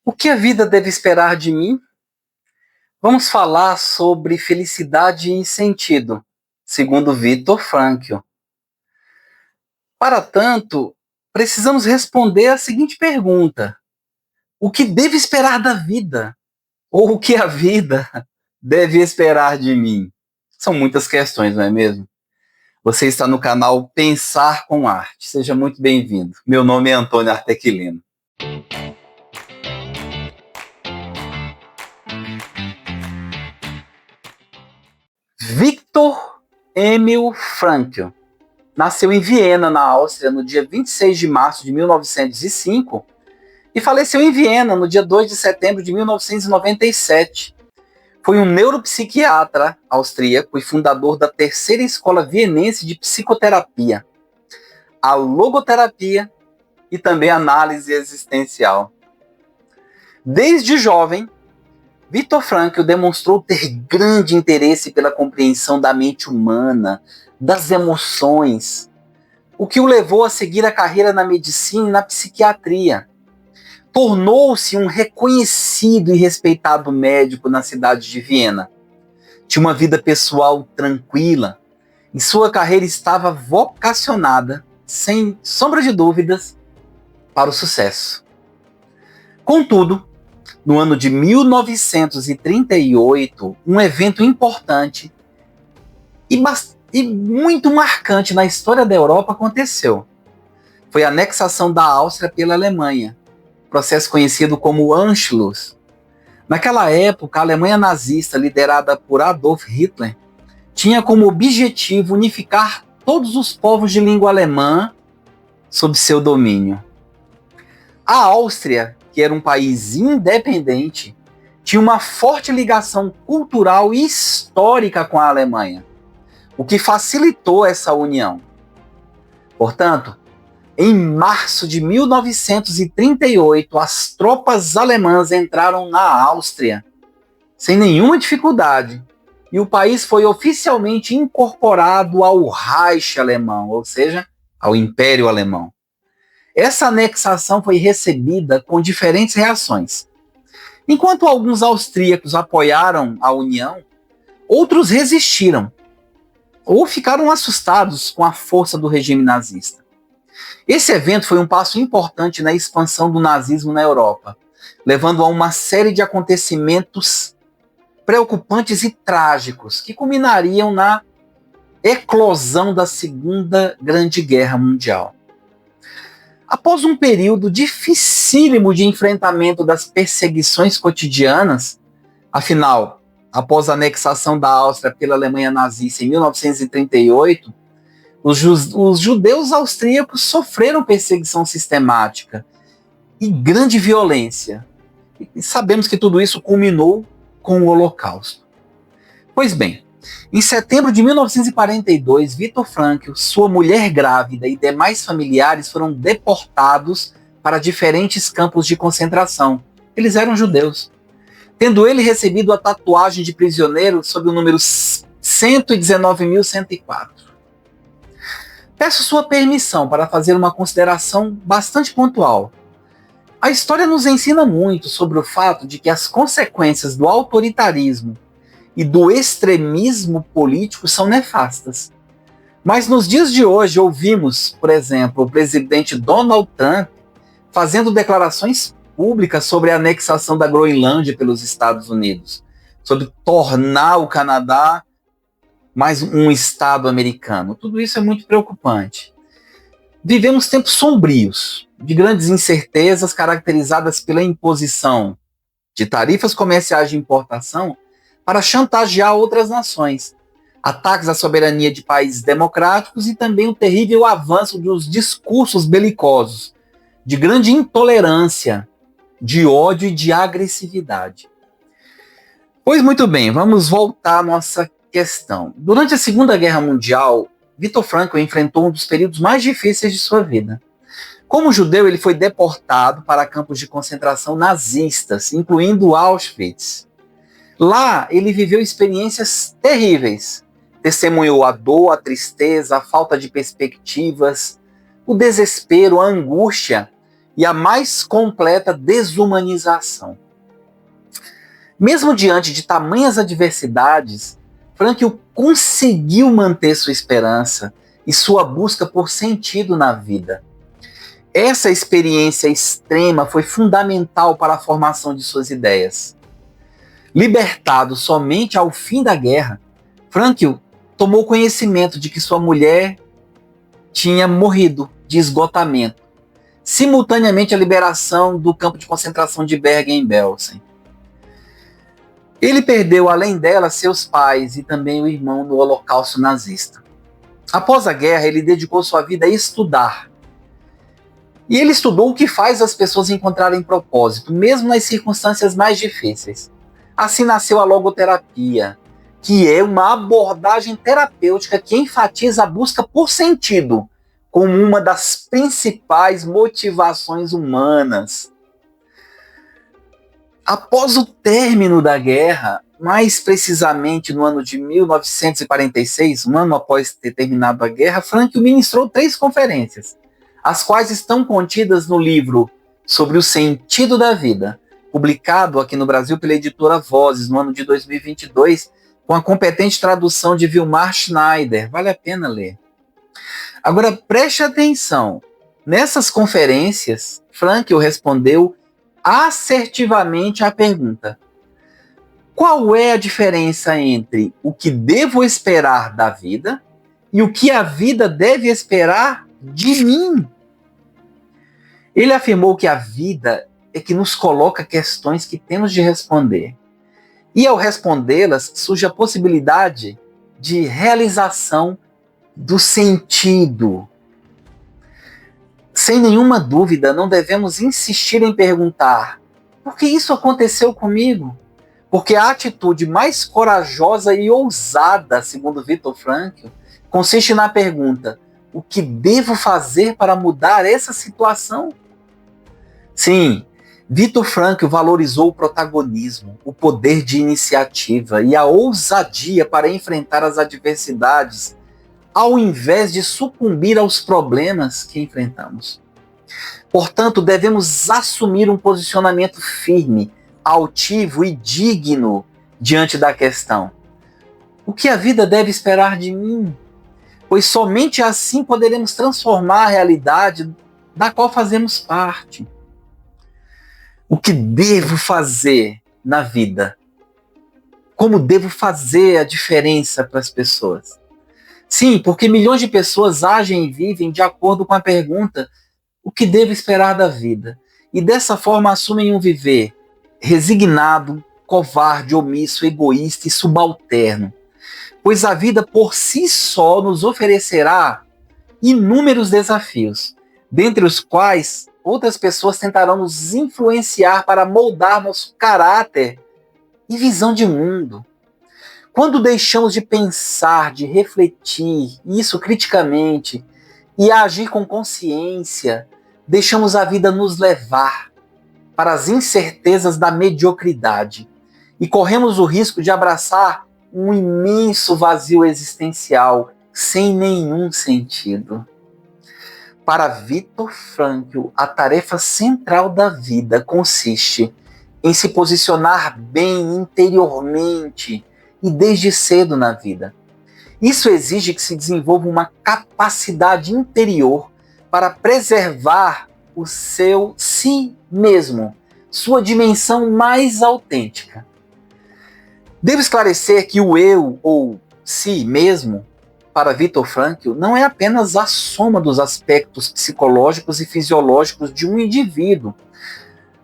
O que a vida deve esperar de mim? Vamos falar sobre felicidade e sentido, segundo Viktor Frankl. Para tanto, precisamos responder a seguinte pergunta: o que devo esperar da vida? Ou o que a vida deve esperar de mim? São muitas questões, não é mesmo? Você está no canal Pensar com Arte. Seja muito bem-vindo. Meu nome é Antônio Artequilino. Viktor Emil Frankl nasceu em Viena, na Áustria, no dia 26 de março de 1905 e faleceu em Viena no dia 2 de setembro de 1997. Foi um neuropsiquiatra austríaco e fundador da terceira escola vienense de psicoterapia, a logoterapia e também análise existencial. Desde jovem, Viktor Frankl demonstrou ter grande interesse pela compreensão da mente humana, das emoções, o que o levou a seguir a carreira na medicina e na psiquiatria. Tornou-se um reconhecido e respeitado médico na cidade de Viena. Tinha uma vida pessoal tranquila e sua carreira estava vocacionada, sem sombra de dúvidas, para o sucesso. Contudo, no ano de 1938, um evento importante e muito marcante na história da Europa aconteceu. Foi a anexação da Áustria pela Alemanha, processo conhecido como Anschluss. Naquela época, a Alemanha nazista, liderada por Adolf Hitler, tinha como objetivo unificar todos os povos de língua alemã sob seu domínio. A Áustria, que era um país independente, tinha uma forte ligação cultural e histórica com a Alemanha, o que facilitou essa união. Portanto, em março de 1938, as tropas alemãs entraram na Áustria sem nenhuma dificuldade e o país foi oficialmente incorporado ao Reich alemão, ou seja, ao Império Alemão. Essa anexação foi recebida com diferentes reações. Enquanto alguns austríacos apoiaram a união, outros resistiram ou ficaram assustados com a força do regime nazista. Esse evento foi um passo importante na expansão do nazismo na Europa, levando a uma série de acontecimentos preocupantes e trágicos que culminariam na eclosão da Segunda Grande Guerra Mundial. Após um período dificílimo de enfrentamento das perseguições cotidianas, afinal, após a anexação da Áustria pela Alemanha nazista em 1938, os judeus austríacos sofreram perseguição sistemática e grande violência. E sabemos que tudo isso culminou com o Holocausto. Pois bem, em setembro de 1942, Viktor Frankl, sua mulher grávida e demais familiares foram deportados para diferentes campos de concentração. Eles eram judeus, tendo ele recebido a tatuagem de prisioneiro sob o número 119.104. Peço sua permissão para fazer uma consideração bastante pontual. A história nos ensina muito sobre o fato de que as consequências do autoritarismo e do extremismo político são nefastas. Mas nos dias de hoje ouvimos, por exemplo, o presidente Donald Trump fazendo declarações públicas sobre a anexação da Groenlândia pelos Estados Unidos, sobre tornar o Canadá mais um estado americano. Tudo isso é muito preocupante. Vivemos tempos sombrios, de grandes incertezas caracterizadas pela imposição de tarifas comerciais de importação para chantagear outras nações, ataques à soberania de países democráticos e também o terrível avanço dos discursos belicosos, de grande intolerância, de ódio e de agressividade. Pois muito bem, vamos voltar à nossa questão. Durante a Segunda Guerra Mundial, Viktor Frankl enfrentou um dos períodos mais difíceis de sua vida. Como judeu, ele foi deportado para campos de concentração nazistas, incluindo Auschwitz. Lá, ele viveu experiências terríveis. Testemunhou a dor, a tristeza, a falta de perspectivas, o desespero, a angústia e a mais completa desumanização. Mesmo diante de tamanhas adversidades, Frankl conseguiu manter sua esperança e sua busca por sentido na vida. Essa experiência extrema foi fundamental para a formação de suas ideias. Libertado somente ao fim da guerra, Frankl tomou conhecimento de que sua mulher tinha morrido de esgotamento, simultaneamente à liberação do campo de concentração de Bergen-Belsen. Ele perdeu, além dela, seus pais e também o irmão no Holocausto nazista. Após a guerra, ele dedicou sua vida a estudar. E ele estudou o que faz as pessoas encontrarem propósito, mesmo nas circunstâncias mais difíceis. Assim nasceu a logoterapia, que é uma abordagem terapêutica que enfatiza a busca por sentido como uma das principais motivações humanas. Após o término da guerra, mais precisamente no ano de 1946, um ano após ter terminado a guerra, Frankl ministrou 3 conferências, as quais estão contidas no livro Sobre o Sentido da Vida, publicado aqui no Brasil pela editora Vozes, no ano de 2022, com a competente tradução de Vilmar Schneider. Vale a pena ler. Agora, preste atenção. Nessas conferências, Frankl respondeu assertivamente à pergunta: qual é a diferença entre o que devo esperar da vida e o que a vida deve esperar de mim? Ele afirmou que a vida é que nos coloca questões que temos de responder. E ao respondê-las, surge a possibilidade de realização do sentido. Sem nenhuma dúvida, não devemos insistir em perguntar: por que isso aconteceu comigo? Porque a atitude mais corajosa e ousada, segundo Viktor Frankl, consiste na pergunta: o que devo fazer para mudar essa situação? Sim, Viktor Frankl valorizou o protagonismo, o poder de iniciativa e a ousadia para enfrentar as adversidades, ao invés de sucumbir aos problemas que enfrentamos. Portanto, devemos assumir um posicionamento firme, altivo e digno diante da questão: o que a vida deve esperar de mim? Pois somente assim poderemos transformar a realidade da qual fazemos parte. O que devo fazer na vida? Como devo fazer a diferença para as pessoas? Sim, porque milhões de pessoas agem e vivem de acordo com a pergunta: o que devo esperar da vida? E dessa forma assumem um viver resignado, covarde, omisso, egoísta e subalterno. Pois a vida por si só nos oferecerá inúmeros desafios, dentre os quais outras pessoas tentarão nos influenciar para moldar nosso caráter e visão de mundo. Quando deixamos de pensar, de refletir, isso criticamente, e agir com consciência, deixamos a vida nos levar para as incertezas da mediocridade e corremos o risco de abraçar um imenso vazio existencial sem nenhum sentido. Para Viktor Frankl, a tarefa central da vida consiste em se posicionar bem interiormente e desde cedo na vida. Isso exige que se desenvolva uma capacidade interior para preservar o seu si mesmo, sua dimensão mais autêntica. Devo esclarecer que o eu, ou si mesmo, para Viktor Frankl, não é apenas a soma dos aspectos psicológicos e fisiológicos de um indivíduo,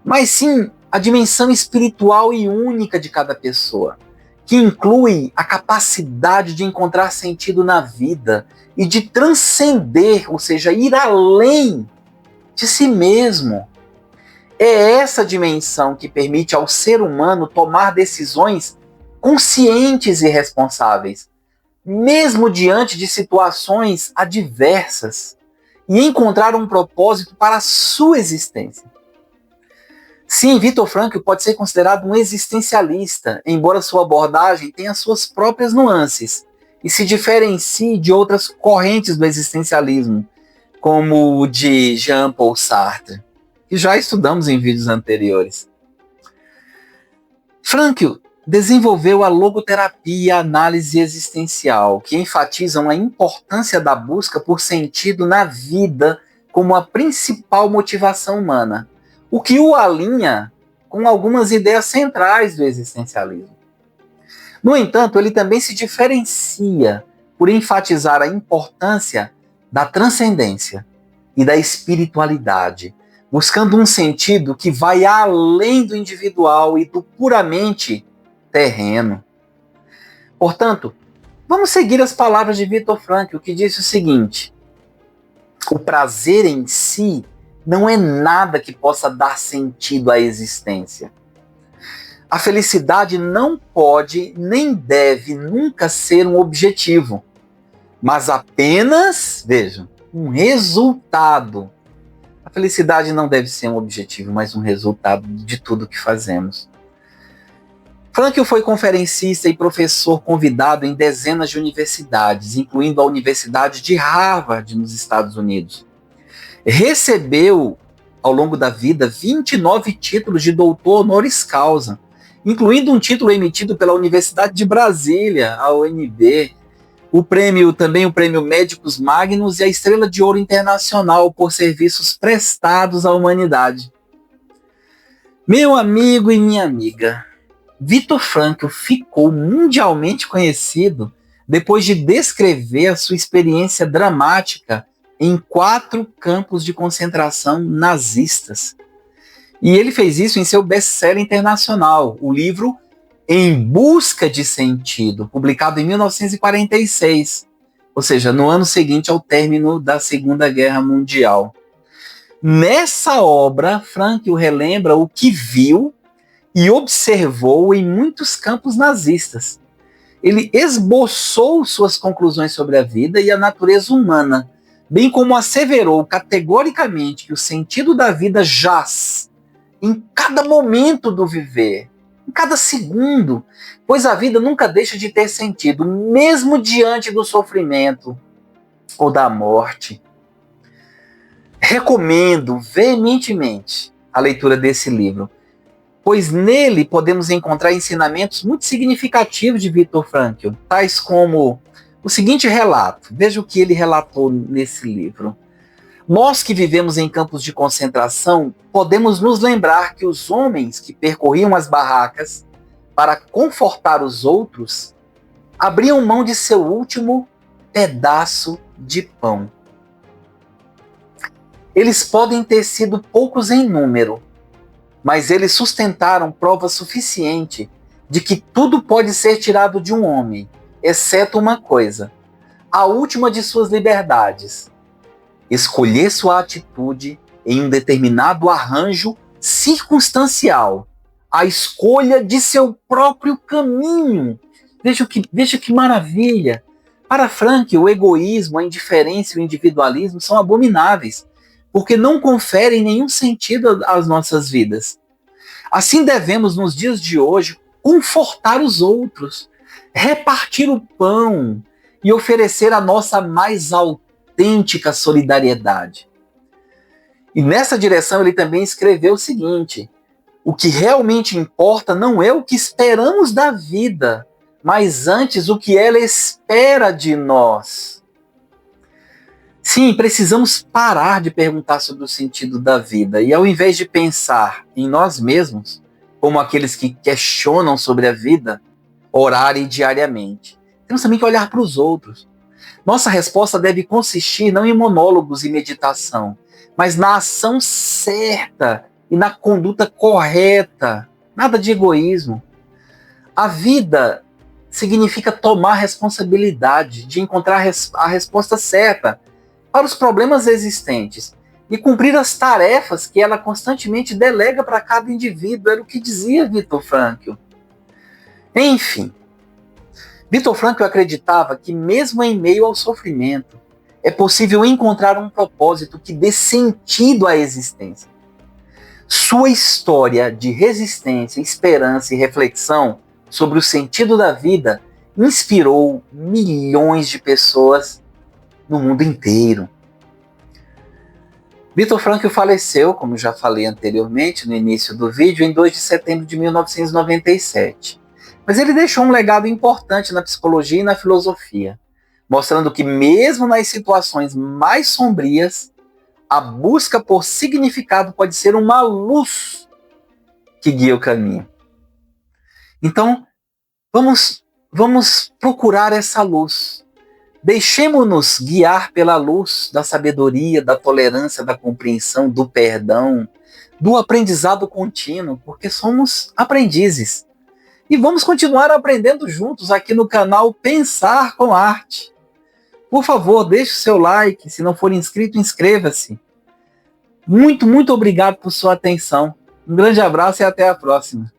mas sim a dimensão espiritual e única de cada pessoa, que inclui a capacidade de encontrar sentido na vida e de transcender, ou seja, ir além de si mesmo. É essa dimensão que permite ao ser humano tomar decisões conscientes e responsáveis, mesmo diante de situações adversas, e encontrar um propósito para a sua existência. Sim, Viktor Frankl pode ser considerado um existencialista, embora sua abordagem tenha suas próprias nuances e se diferencie de outras correntes do existencialismo, como o de Jean-Paul Sartre. que já estudamos em vídeos anteriores. Frankl desenvolveu a logoterapia e a análise existencial, que enfatizam a importância da busca por sentido na vida como a principal motivação humana, o que o alinha com algumas ideias centrais do existencialismo. No entanto, ele também se diferencia por enfatizar a importância da transcendência e da espiritualidade, buscando um sentido que vai além do individual e do puramente terreno. Portanto, vamos seguir as palavras de Viktor Frankl, que disse o seguinte: o prazer em si não é nada que possa dar sentido à existência. A felicidade não pode nem deve nunca ser um objetivo, mas apenas, vejam, um resultado. A felicidade não deve ser um objetivo, mas um resultado de tudo que fazemos. Frankl foi conferencista e professor convidado em dezenas de universidades, incluindo a Universidade de Harvard, nos Estados Unidos. Recebeu, ao longo da vida, 29 títulos de doutor honoris causa, incluindo um título emitido pela Universidade de Brasília, a UNB, o prêmio Médicos Magnus e a Estrela de Ouro Internacional por serviços prestados à humanidade. Meu amigo e minha amiga, Viktor Frankl ficou mundialmente conhecido depois de descrever a sua experiência dramática em 4 campos de concentração nazistas. E ele fez isso em seu best-seller internacional, o livro Em Busca de Sentido, publicado em 1946, ou seja, no ano seguinte ao término da Segunda Guerra Mundial. Nessa obra, Frankl relembra o que viu e observou em muitos campos nazistas. Ele esboçou suas conclusões sobre a vida e a natureza humana, bem como asseverou categoricamente que o sentido da vida jaz em cada momento do viver, em cada segundo, pois a vida nunca deixa de ter sentido, mesmo diante do sofrimento ou da morte. Recomendo veementemente a leitura desse livro, pois nele podemos encontrar ensinamentos muito significativos de Viktor Frankl, tais como o seguinte relato. Veja o que ele relatou nesse livro. Nós que vivemos em campos de concentração, podemos nos lembrar que os homens que percorriam as barracas para confortar os outros, abriam mão de seu último pedaço de pão. Eles podem ter sido poucos em número, mas eles sustentaram prova suficiente de que tudo pode ser tirado de um homem, exceto uma coisa, a última de suas liberdades: escolher sua atitude em um determinado arranjo circunstancial, a escolha de seu próprio caminho. Veja que maravilha! Para Frankl, o egoísmo, a indiferença e o individualismo são abomináveis, porque não conferem nenhum sentido às nossas vidas. Assim devemos, nos dias de hoje, confortar os outros, repartir o pão e oferecer a nossa mais autêntica solidariedade. E nessa direção ele também escreveu o seguinte: o que realmente importa não é o que esperamos da vida, mas antes o que ela espera de nós. Sim, precisamos parar de perguntar sobre o sentido da vida e, ao invés de pensar em nós mesmos, como aqueles que questionam sobre a vida, orarem diariamente. Temos também que olhar para os outros. Nossa resposta deve consistir não em monólogos e meditação, mas na ação certa e na conduta correta. Nada de egoísmo. A vida significa tomar responsabilidade de encontrar a resposta certa para os problemas existentes e cumprir as tarefas que ela constantemente delega para cada indivíduo. Era o que dizia Viktor Frankl. Enfim, Viktor Frankl acreditava que mesmo em meio ao sofrimento é possível encontrar um propósito que dê sentido à existência. Sua história de resistência, esperança e reflexão sobre o sentido da vida inspirou milhões de pessoas no mundo inteiro. Viktor Frankl faleceu, como já falei anteriormente no início do vídeo, em 2 de setembro de 1997. Mas ele deixou um legado importante na psicologia e na filosofia, mostrando que mesmo nas situações mais sombrias, a busca por significado pode ser uma luz que guia o caminho. Então, vamos procurar essa luz. Deixemos-nos guiar pela luz da sabedoria, da tolerância, da compreensão, do perdão, do aprendizado contínuo, porque somos aprendizes. E vamos continuar aprendendo juntos aqui no canal Pensar com Arte. Por favor, deixe o seu like, se não for inscrito, inscreva-se. Muito, muito obrigado por sua atenção. Um grande abraço e até a próxima.